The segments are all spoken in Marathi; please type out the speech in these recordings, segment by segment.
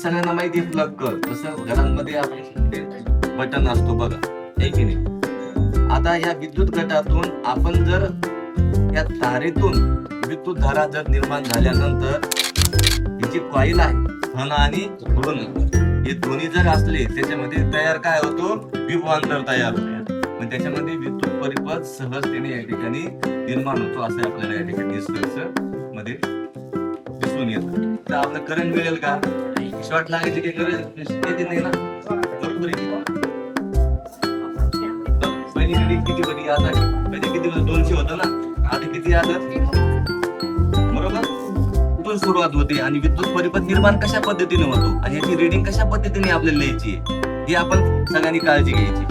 सगळ्यांना माहिती आहे प्लग कर, तसं घरांमध्ये आपले बटन असतो बघा, आहे की नाही. आता या विद्युत गटातून आपण जर या तारेतून विद्युत धारा जर निर्माण झाल्यानंतर ही जी कॉईल आहे धन आणि ऋण, हे दोन्ही जर असले त्याच्यामध्ये तयार काय होतो, विभवांतर तयार होतो. मग त्याच्यामध्ये विद्युत परिपथ सहजतेने या ठिकाणी निर्माण होतो, असं आपल्याला या ठिकाणी निष्कर्ष मध्ये दिसून येतं. तर आपलं करंट मिळेल का, शॉर्ट लागायची काही गरज येते नाही ना, बरोबर आहे. पहिली रिडिंग किती होती, आता पहिले किती 200 होतं ना, आता किती आलं, बरोबर. कुठून सुरुवात होते आणि विद्युत परिपथ निर्माण कशा पद्धतीने होतो आणि याची रिडिंग कशा पद्धतीने आपल्याला लिहायची आहे, ही आपण सगळ्यांनी काळजी घ्यायची.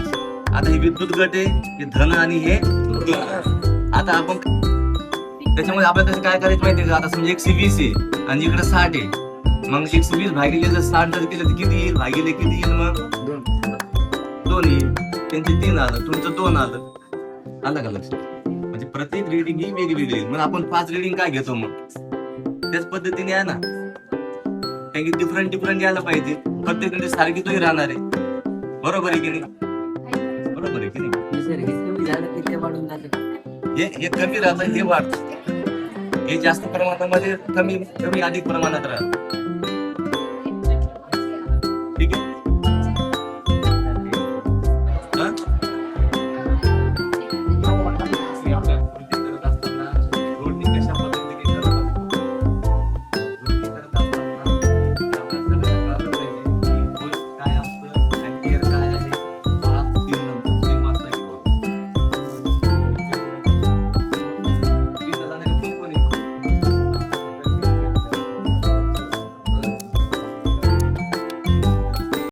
आता हे विद्युत गट आहे, हे धन आणि हे ऋण. आता आपण त्याच्यामध्ये आपल्याला कसं काय करायचं माहितीये का, आता समजा 120 आहे आणि इकडे 60 आहे, मग 120 भागिले जर 60 जर केलं तर किती येईल, भागिले किती येईल, मग 2 येईल. त्यांचे 3 आलं, तुमचं 2 आलं. आलं का लक्षात. म्हणजे प्रत्येक रिडिंग ही वेगवेगळी. मग आपण 5 रिडिंग काय घेतो, मग त्याच पद्धतीने आहे ना, कारण की डिफरंट यायला पाहिजे. प्रत्येक सारखी तोही राहणार आहे, बरोबर आहे की नाही, बरोबर आहे की नाही. हे कमी राहतं, हे वाढतं, हे जास्त प्रमाणामध्ये कमी अधिक प्रमाणात राहतं.